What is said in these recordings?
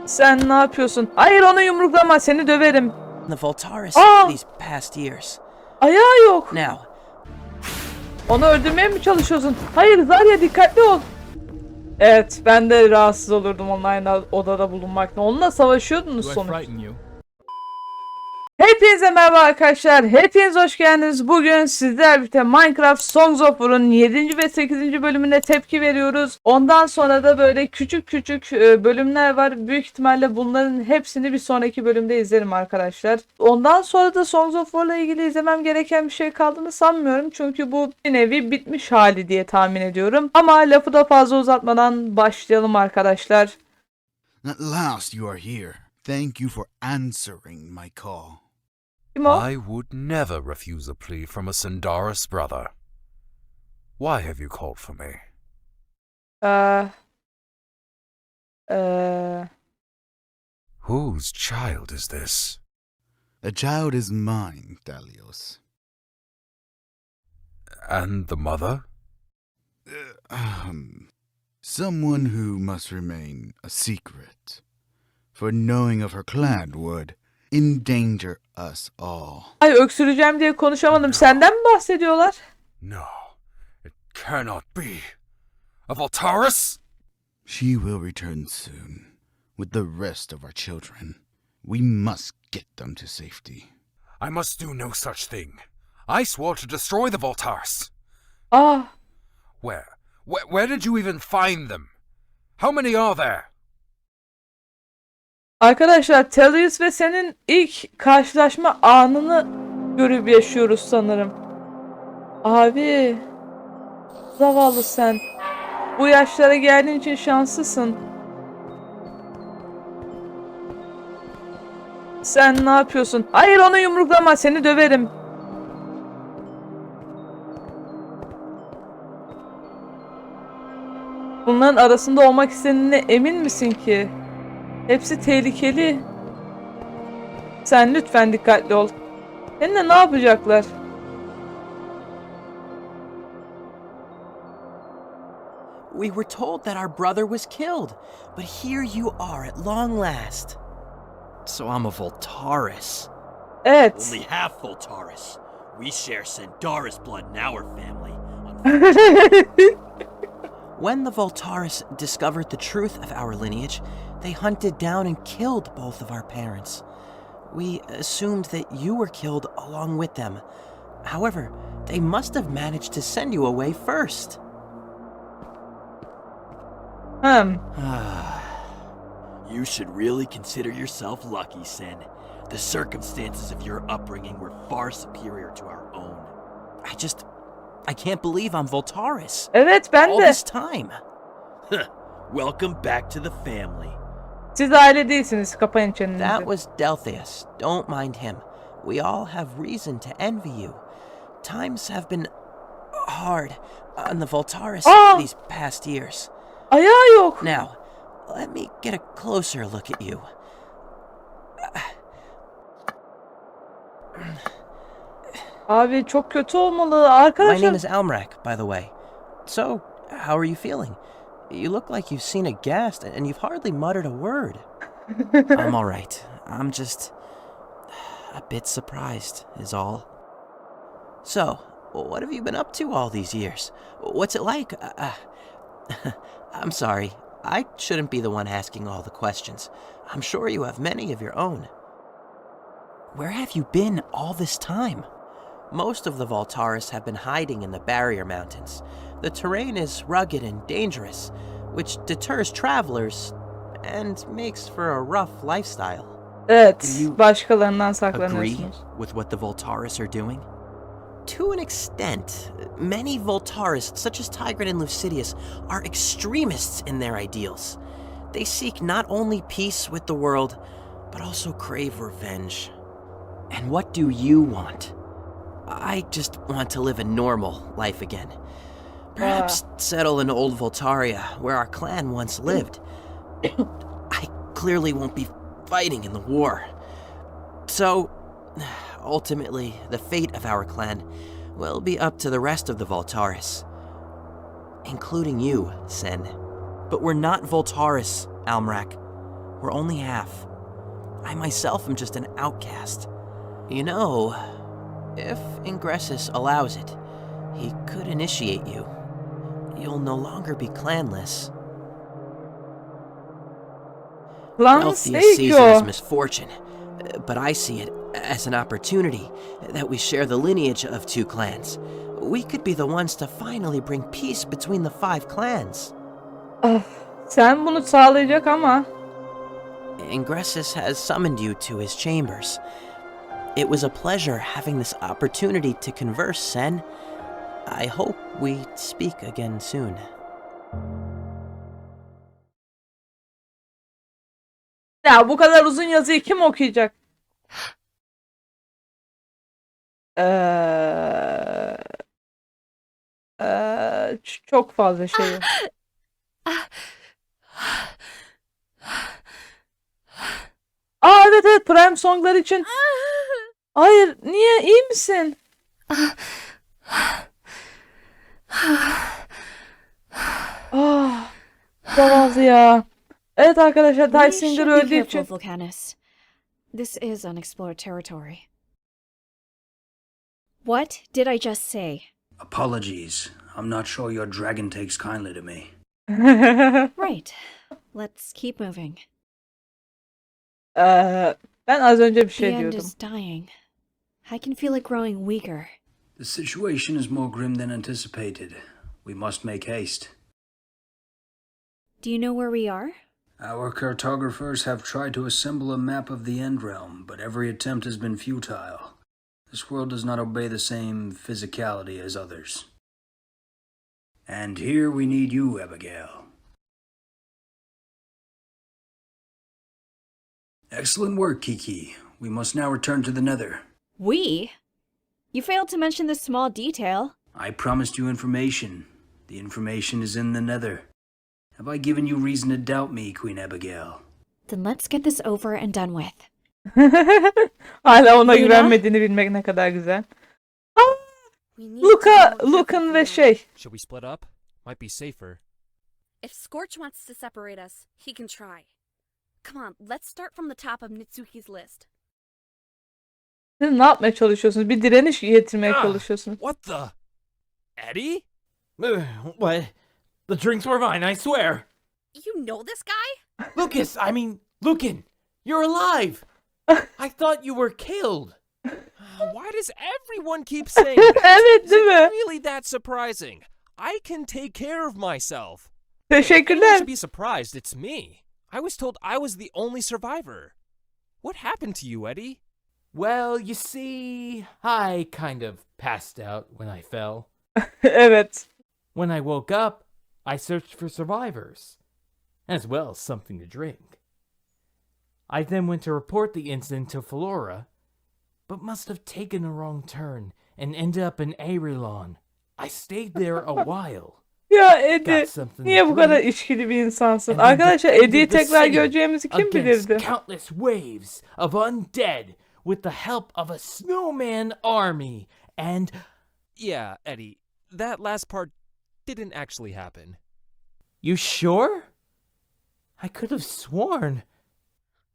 Sen ne yapıyorsun? Hayır, onu yumruklama, seni döverim. The Voltaris these past years. Ayağı yok. Now, Onu öldürmeye mi çalışıyorsun? Hayır Zarya, dikkatli ol. Evet, ben de rahatsız olurdum online odada bulunmaktan. Onunla savaşıyordunuz sonuçta. Hepinize merhaba arkadaşlar. Hepiniz hoş geldiniz. Bugün sizlerle birlikte Minecraft Songs of War'un 7. ve 8. bölümüne tepki veriyoruz. Ondan sonra da böyle küçük bölümler var. Büyük ihtimalle bunların hepsini bir sonraki bölümde izlerim arkadaşlar. Ondan sonra da Songs of War'la ilgili izlemem gereken bir şey kaldığını sanmıyorum. Çünkü bu bir nevi bitmiş hali diye tahmin ediyorum. Ama lafı da fazla uzatmadan başlayalım arkadaşlar. At last you are here. Thank you for answering my call. I would never refuse a plea from a Sindaris brother. Why have you called for me? Whose child is this? The child is mine, Dalios. And the mother? Someone who must remain a secret. For knowing of her clan would endanger us all. Ay, öksüreceğim diye konuşamadım. Senden mi bahsediyorlar? No, it cannot be. A Voltaris? She will return soon, with the rest of our children. We must get them to safety. I must do no such thing. I swore to destroy the Voltaris. Ah, Where did you even find them? How many are there? arkadaşlar Telius ve senin ilk karşılaşma anını görüp yaşıyoruz sanırım. Abi, zavallı sen. Bu yaşlara geldiğin için şanslısın. Sen ne yapıyorsun? Hayır, onu yumruklama, seni döverim. Bunların arasında olmak istediğine emin misin ki? Hepsi tehlikeli. Sen lütfen dikkatli ol. Seninle ne yapacaklar? we were told that our brother was killed, but here you are at long last. So I'm a Voltaris. Evet. Only half Voltaris. We share Sindaris blood in our family. When the Voltaris discovered the truth of our lineage, they hunted down and killed both of our parents. We assumed that you were killed along with them. However, they must have managed to send you away first. You should really consider yourself lucky, Sin. The circumstances of your upbringing were far superior to our own. I can't believe I'm Voltaris. Evet, ben All de. this time. Welcome back to the family. Siz aile değilsiniz. Kapayın çenenizi. That was Deltheus. Don't mind him. We all have reason to envy you. Times have been hard on the Voltaris these past years. Ayağı yok. Now, let me get a closer look at you. Abi çok kötü olmalı. My Arkadaşlar. name is Almrak, by the way. So, how are you feeling? You look like you've seen a ghast and you've hardly muttered a word. I'm alright. I'm just a bit surprised, is all. So, what have you been up to all these years? What's it like? I'm sorry. I shouldn't be the one asking all the questions. I'm sure you have many of your own. Where have you been all this time? Most of the Voltaris have been hiding in the barrier mountains. The terrain is rugged and dangerous, which deters travelers and makes for a rough lifestyle. Evet, Do you başkalarından Agree saklanıyorsunuz. with what the Voltaris are doing? To an extent, many Voltaris, such as Tigran and Lucidius, are extremists in their ideals. They seek not only peace with the world, but also crave revenge. And what do you want? I just want to live a normal life again. Perhaps settle in old Voltaria, where our clan once lived. I clearly won't be fighting in the war. So, ultimately, the fate of our clan will be up to the rest of the Voltaris. Including you, Sen. But we're not Voltaris, Almrak. we're only half. I myself am just an outcast. You know, if Ingressus allows it, he could initiate you. You'll no longer be clanless. Lan Delphius sees it as Seiko. misfortune, but I see it as an opportunity that we share the lineage of 2 clans. We could be the ones to finally bring peace between the 5 clans. Ah, sen bunu sağlayacak ama. Ingressus has summoned you to his chambers. It was a pleasure having this opportunity to converse, Sen. I hope we speak again soon. Ya bu kadar uzun yazıyı kim okuyacak? Çok fazla şey yok. Aa evet evet, Prime songlar için. Hayır, niye, iyi misin? Ah, zavallı ya. Evet arkadaşlar, We Dysinger should be öldüğü careful, için. Vulcanus. This is unexplored territory. What did I just say? Apologies. I'm not sure your dragon takes kindly to me. Right. Let's keep moving. Ben az önce bir The şey end diyordum. is dying. I can feel it growing weaker. The situation is more grim than anticipated. We must make haste. Do you know where we are? Our cartographers have tried to assemble a map of the End Realm, but every attempt has been futile. This world does not obey the same physicality as others. And here we need you, Abigail. Excellent work, Kiki. We must now return to the Nether. We? You failed to mention this small detail. I promised you information. The information is in the Nether. Have I given you reason to doubt me, Queen Abigail? Then let's get this over and done with. Hala ona Luna? güvenmediğini bilmek ne kadar güzel. We need to know Lucan ve everything. şey. Should we split up? Might be safer. If Scorch wants to separate us, he can try. Come on, let's start from the top of Nitsuki's list. Siz ne yapmaya çalışıyorsunuz? Bir direniş getirmeye çalışıyorsunuz. What the? Eddie? What? The drinks were mine, I swear. You know this guy? Lucas, I mean, Lucan, you're alive. I thought you were killed. Why does everyone keep saying that? Evet, Is değil it mi? really that surprising? I can take care of myself. Anyone Teşekkürler. should be surprised it's me. I was told I was the only survivor. What happened to you, Eddie? Well, you see, I kind of passed out when I fell. Evet. When I woke up, I searched for survivors, as well as something to drink. I then went to report the incident to Flora, but must have taken a wrong turn and ended up in Aerilon. I stayed there a while. Ya Eddie, Got something niye to bu kadar drink, içkili bir insansın? and then Arkadaşlar, defended Eddie'yi the tekrar city göreceğimizi kim against bilirdi? countless waves of undead with the help of a snowman army and... Yeah, Eddie, that last part didn't actually happen. You sure? I could have sworn.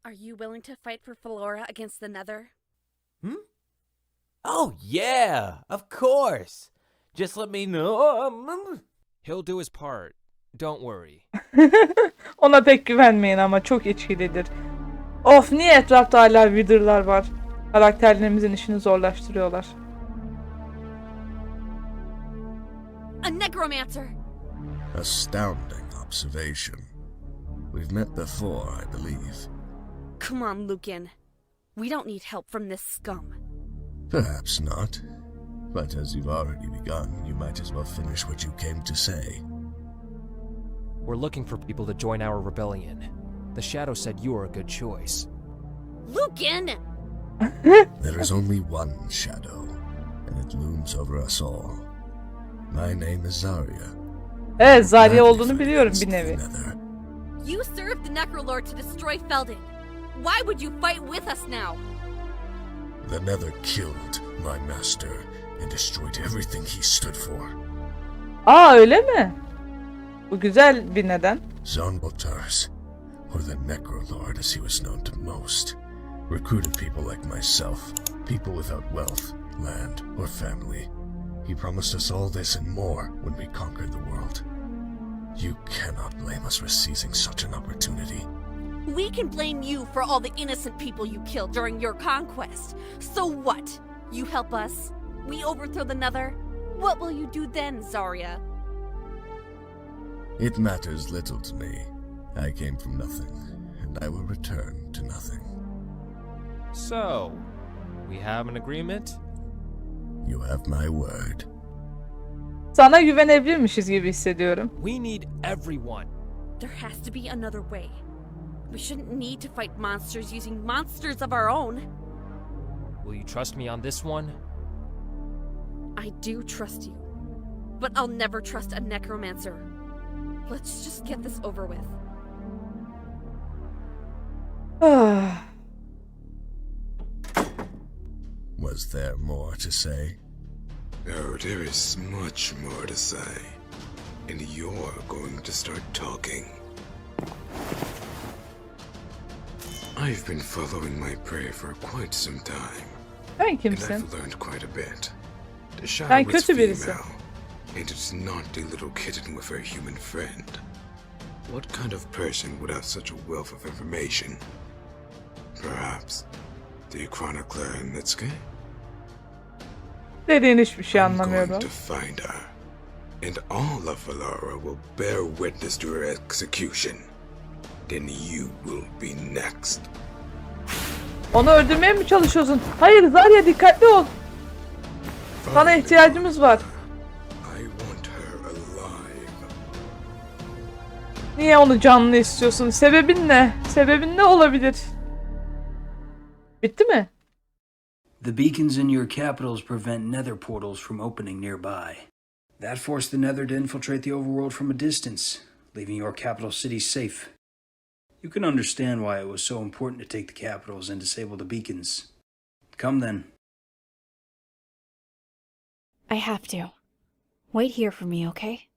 Are you willing to fight for Flora against the Nether? Oh, yeah, of course. Just let me know. He'll do his part. Don't worry. Ona pek güvenmeyin ama çok içkilidir. Of, niye etrafta hala Wither'lar var? Karakterlerimizin işini zorlaştırıyorlar. A necromancer! Astounding observation. We've met before, I believe. Come on, Lucan. We don't need help from this scum. Perhaps not. But as you've already begun, you might as well finish what you came to say. We're looking for people to join our rebellion. The Shadow said you were a good choice. Lucan! There is only one shadow, and it looms over us all. My name is Zarya. Evet, Zarya Gladly olduğunu fight biliyorum against bir the nevi. Nether. You served the Necrolord to destroy Felden. Why would you fight with us now? The Nether killed my master and destroyed everything he stood for. Aa, öyle mi? Bu güzel bir neden. Zonbotars, or the Necrolord as he was known to most, recruited people like myself, people without wealth, land, or family. He promised us all this and more when we conquered the world. You cannot blame us for seizing such an opportunity. We can blame you for all the innocent people you killed during your conquest. So what? You help us? We overthrow the Nether? What will you do then, Zarya? It matters little to me. I came from nothing, and I will return to nothing. So, we have an agreement? You have my word. Sana güvenebilirmişiz gibi hissediyorum. We need everyone. There has to be another way. We shouldn't need to fight monsters using monsters of our own. Will you trust me on this one? I do trust you. But I'll never trust a necromancer. Let's just get this over with. Was there more to say? Oh, there is much more to say. And you're going to start talking. I've been following my prey for quite some time. Sen And kimsin? I've learned quite a bit. The Sen shadow is kötü birisi. female, and it's not a little kitten with her human friend. What kind of person would have such a wealth of information? Perhaps the chronicler in Nitsuke? Dediğin hiçbir şey I'm anlamıyorum. going to find her, and all of Valara will bear witness to her execution. Then you will be next. Onu öldürmeye mi çalışıyorsun? Hayır Zarya, dikkatli ol. Sana ihtiyacımız var. I want her alive. Niye onu canlı istiyorsun? Sebebin ne? Sebebin ne olabilir? Bitti mi? The beacons in your capitals prevent nether portals from opening nearby. That forced the nether to infiltrate the overworld from a distance, leaving your capital city safe. You can understand why it was so important to take the capitals and disable the beacons. Come then. I have to. Wait here for me, okay?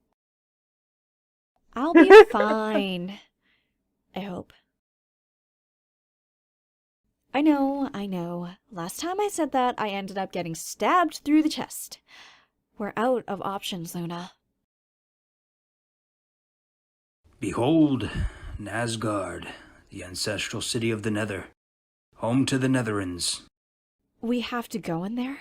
I'll be fine. I hope. I know. Last time I said that, I ended up getting stabbed through the chest. We're out of options, Luna. Behold, Nazgard, the ancestral city of the Nether, home to the Netherins. We have to go in there?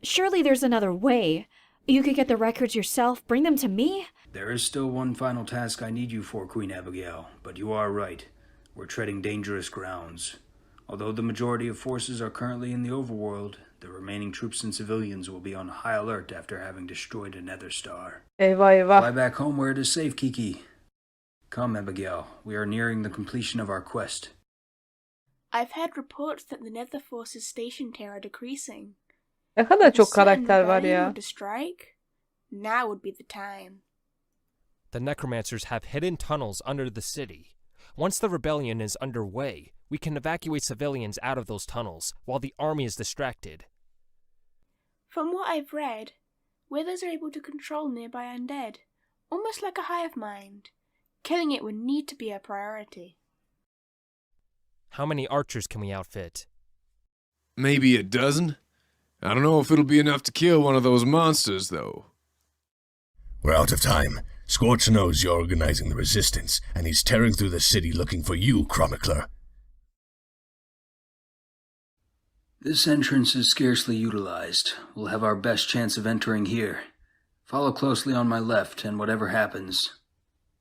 Surely there's another way. You could get the records yourself, bring them to me? There is still one final task I need you for, Queen Abigail, but you are right. We're treading dangerous grounds. Although the majority of forces are currently in the overworld, the remaining troops and civilians will be on high alert after having destroyed a Nether star. Eyvah eyvah. Fly back home where it is safe, Kiki. Come, Abigail. We are nearing the completion of our quest. I've heard reports that the Nether forces stationed here are decreasing. Ne kadar çok Certain karakter var rebellion ya. were to strike. Now would be the time. The necromancers have hidden tunnels under the city. Once the rebellion is underway, we can evacuate civilians out of those tunnels while the army is distracted. From what I've read, withers are able to control nearby undead, almost like a hive mind. Killing it would need to be a priority. How many archers can we outfit? Maybe a dozen? I don't know if it'll be enough to kill one of those monsters, though. We're out of time. Scorch knows you're organizing the resistance, and he's tearing through the city looking for you, chronicler. This entrance is scarcely utilized. We'll have our best chance of entering here. Follow closely on my left, and whatever happens,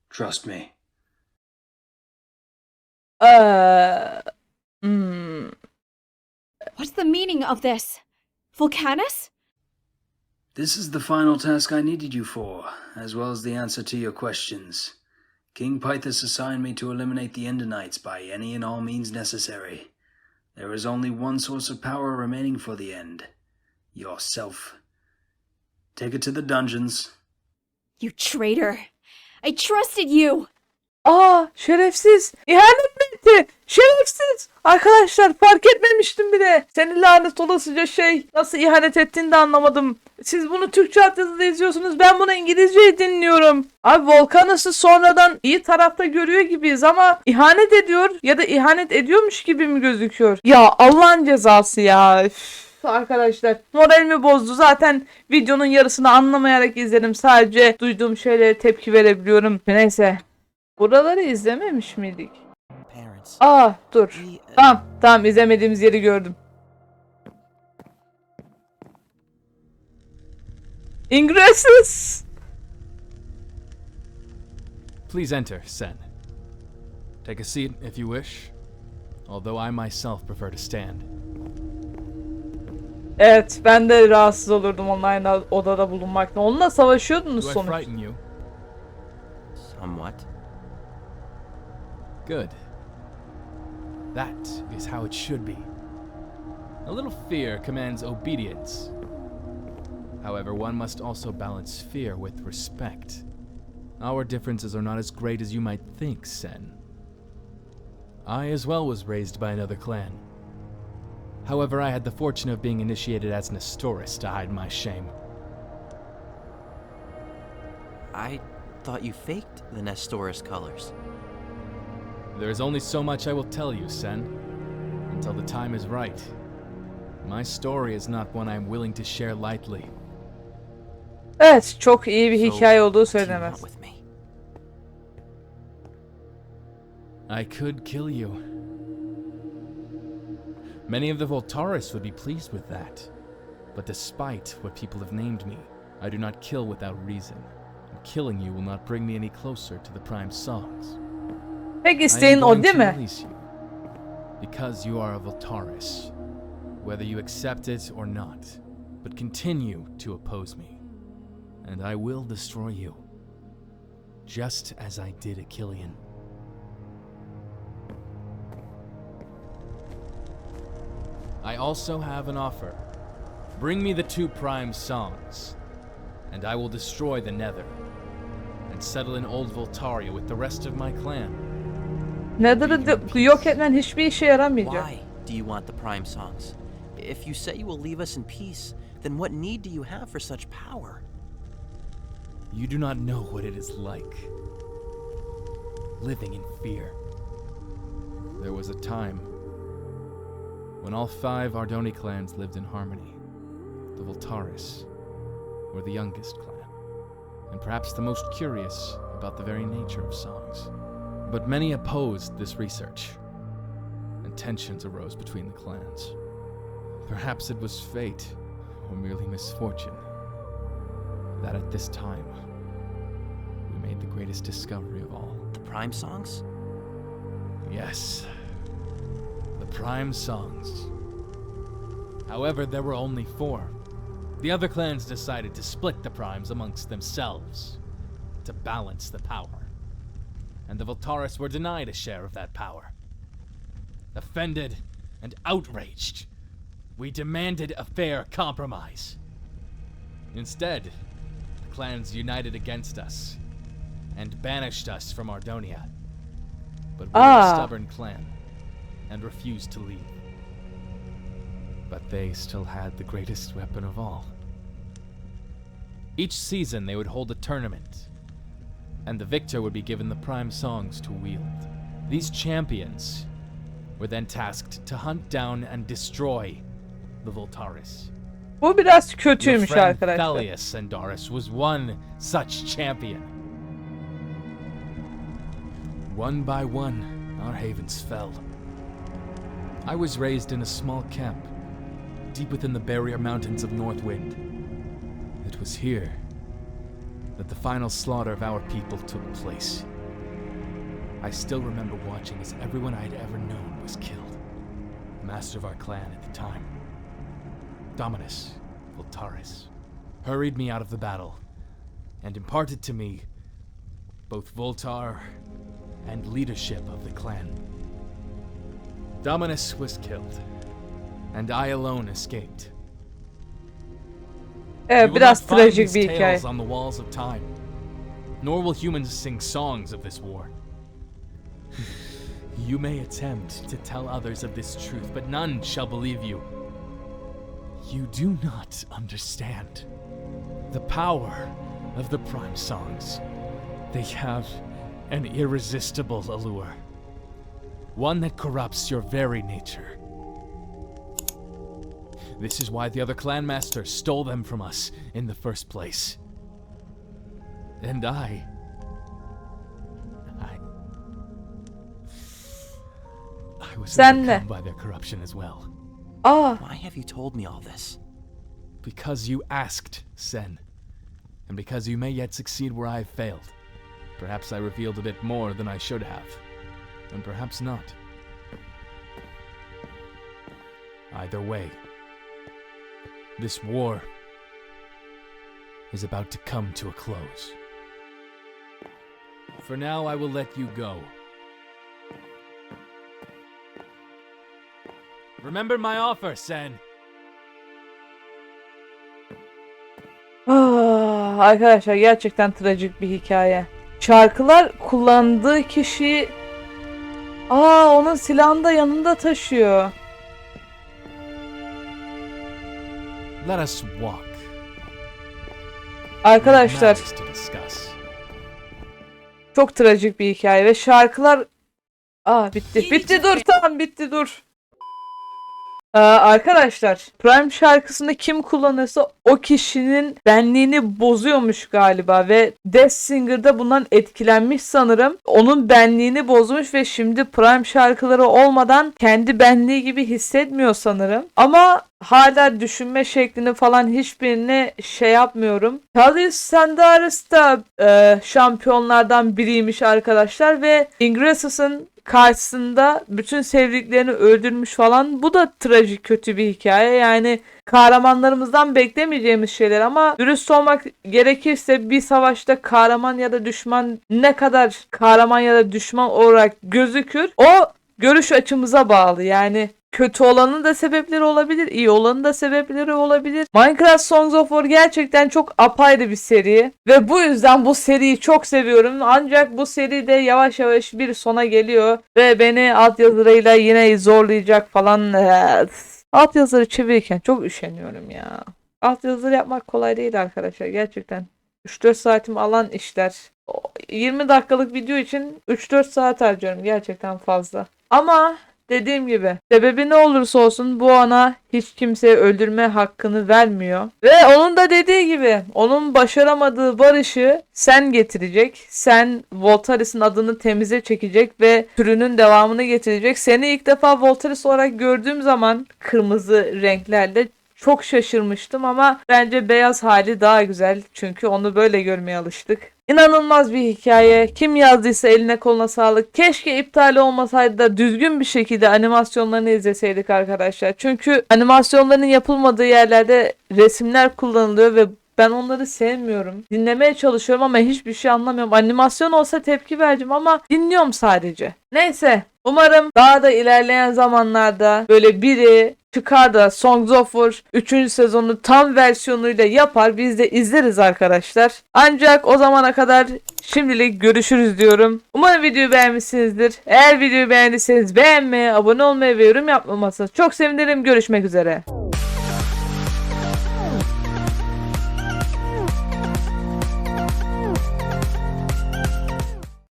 trust me. What's the meaning of this? Vulcanus? This is the final task I needed you for, as well as the answer to your questions. King Pythus assigned me to eliminate the Endonites by any and all means necessary. There is only one source of power remaining for the end. Yourself. Take it to the dungeons. You traitor! I trusted you! Aa, şerefsiz. İhanet mi etti? Şerefsiz. Arkadaşlar fark etmemiştim bile. Seni lanet olasıca şey. Nasıl ihanet ettiğini de anlamadım. Siz bunu Türkçe altyazıda izliyorsunuz. Ben bunu İngilizce dinliyorum. Abi Volkanus'u sonradan iyi tarafta görüyor gibiyiz ama ihanet ediyor ya da ihanet ediyormuş gibi mi gözüküyor? Ya Allah'ın cezası ya. Üf, arkadaşlar moralimi bozdu. Zaten videonun yarısını anlamayarak izledim. Sadece duyduğum şeylere tepki verebiliyorum. Neyse. Buraları izlememiş miydik? Aa dur. Tamam izlemediğimiz yeri gördüm. Ingresses. Please enter, Sen. Take a seat if you wish, although I myself prefer to stand. Evet, ben de rahatsız olurdum onunla aynı odada bulunmaktan. Onunla savaşıyordunuz Do I sonuçta. frighten you? Somewhat. Good. That is how it should be. A little fear commands obedience. However, one must also balance fear with respect. Our differences are not as great as you might think, Sen. I as well was raised by another clan. However, I had the fortune of being initiated as an Astoris to hide my shame. I thought you faked the Nestoris colors. There is only so much I will tell you, Sen, until the time is right. My story is not one I am willing to share lightly. Evet, çok iyi bir hikaye olduğu söylenemez. I could kill you. Many of the Voltaris would be pleased with that. But despite what people have named me, I do not kill without reason. And killing you will not bring me any closer to the Prime Songs. Peki isteğin o değil mi? Because you are a Voltaris, whether you accept it or not, but continue to oppose me. And I will destroy you, just as I did Achillean. I also have an offer. Bring me the 2 Prime Songs, and I will destroy the Nether, and settle in Old Voltaria with the rest of my clan. Nether'ı yok etmen hiçbir işe yaramayacak. Why do you want the Prime Songs? If you say you will leave us in peace, then what need do you have for such power? You do not know what it is like, living in fear. There was a time when all 5 Ardoni clans lived in harmony. The Voltaris were the youngest clan, and perhaps the most curious about the very nature of songs. But many opposed this research, and tensions arose between the clans. Perhaps it was fate, or merely misfortune, that at this time, we made the greatest discovery of all. The Prime Songs? Yes. The Prime Songs. However, there were only 4. The other clans decided to split the Primes amongst themselves, to balance the power. And the Voltaris were denied a share of that power. Offended and outraged, we demanded a fair compromise. Instead, the clans united against us and banished us from Ardonia. But we were a stubborn clan and refused to leave. But they still had the greatest weapon of all. Each season they would hold a tournament, and the victor would be given the Prime Songs to wield. These champions were then tasked to hunt down and destroy the Voltaris. Bu biraz kötüymüş Your friend arkadaşlar. Thalius Sandaris was one such champion. One by one, our havens fell. I was raised in a small camp, deep within the barrier mountains of Northwind. It was here that the final slaughter of our people took place. I still remember watching as everyone I had ever known was killed. The master of our clan at the time, Dominus Voltaris, hurried me out of the battle and imparted to me both Voltar and leadership of the clan. Dominus was killed, and I alone escaped. Evet, biraz trajik bir hikaye. On the walls of time, nor will humans sing songs of this war. You may attempt to tell others of this truth, but none shall believe you. You do not understand the power of the Prime songs. They have an irresistible allure, one that corrupts your very nature. This is why the other clan masters stole them from us in the first place. And I was overcome by their corruption as well. Why have you told me all this? Because you asked, Sen. And because you may yet succeed where I have failed. Perhaps I revealed a bit more than I should have. And perhaps not. Either way, this war is about to come to a close. For now, I will let you go. Remember my offer, Sen. Arkadaşlar gerçekten trajik bir hikaye. Şarkılar kullandığı kişi onun silahını da yanında taşıyor. Let us walk. Arkadaşlar çok trajik bir hikaye ve şarkılar bitti dur tamam bitti dur. Arkadaşlar Prime şarkısını kim kullanırsa o kişinin benliğini bozuyormuş galiba ve Death Singer'da bundan etkilenmiş sanırım. Onun benliğini bozmuş ve şimdi Prime şarkıları olmadan kendi benliği gibi hissetmiyor sanırım. Ama hala düşünme şeklini falan hiçbirini şey yapmıyorum. Kalius Sandaris da şampiyonlardan biriymiş arkadaşlar ve Ingressus'un karşısında bütün sevdiklerini öldürmüş falan. Bu da trajik kötü bir hikaye. Yani kahramanlarımızdan beklemeyeceğimiz şeyler ama dürüst olmak gerekirse bir savaşta kahraman ya da düşman ne kadar kahraman ya da düşman olarak gözükür o görüş açımıza bağlı. Yani kötü olanın da sebepleri olabilir, iyi olanın da sebepleri olabilir. Minecraft Songs of War gerçekten çok apayrı bir seri ve bu yüzden bu seriyi çok seviyorum. Ancak bu seri de yavaş yavaş bir sona geliyor ve beni altyazılarıyla yine zorlayacak falan. Altyazıları çevirirken çok üşeniyorum ya. Altyazıları yapmak kolay değil arkadaşlar gerçekten. 3-4 saatimi alan işler. 20 dakikalık video için 3-4 saat harcıyorum gerçekten fazla. Ama dediğim gibi sebebi ne olursa olsun bu ana hiç kimseye öldürme hakkını vermiyor. Ve onun da dediği gibi onun başaramadığı barışı sen getirecek. Sen Voltaris'in adını temize çekecek ve türünün devamını getirecek. Seni ilk defa Voltaris olarak gördüğüm zaman kırmızı renklerle çok şaşırmıştım ama bence beyaz hali daha güzel. Çünkü onu böyle görmeye alıştık. İnanılmaz bir hikaye. Kim yazdıysa eline koluna sağlık. Keşke iptal olmasaydı da düzgün bir şekilde animasyonlarını izleseydik arkadaşlar. Çünkü animasyonların yapılmadığı yerlerde resimler kullanılıyor ve ben onları sevmiyorum. Dinlemeye çalışıyorum ama hiçbir şey anlamıyorum. Animasyon olsa tepki vereceğim ama dinliyorum sadece. Neyse. Umarım daha da ilerleyen zamanlarda böyle biri çıkar da Songs of War 3. sezonu tam versiyonuyla yapar. Biz de izleriz arkadaşlar. Ancak o zamana kadar şimdilik görüşürüz diyorum. Umarım videoyu beğenmişsinizdir. Eğer videoyu beğendiyseniz beğenmeyi, abone olmayı ve yorum yapmamasını çok sevinirim. Görüşmek üzere.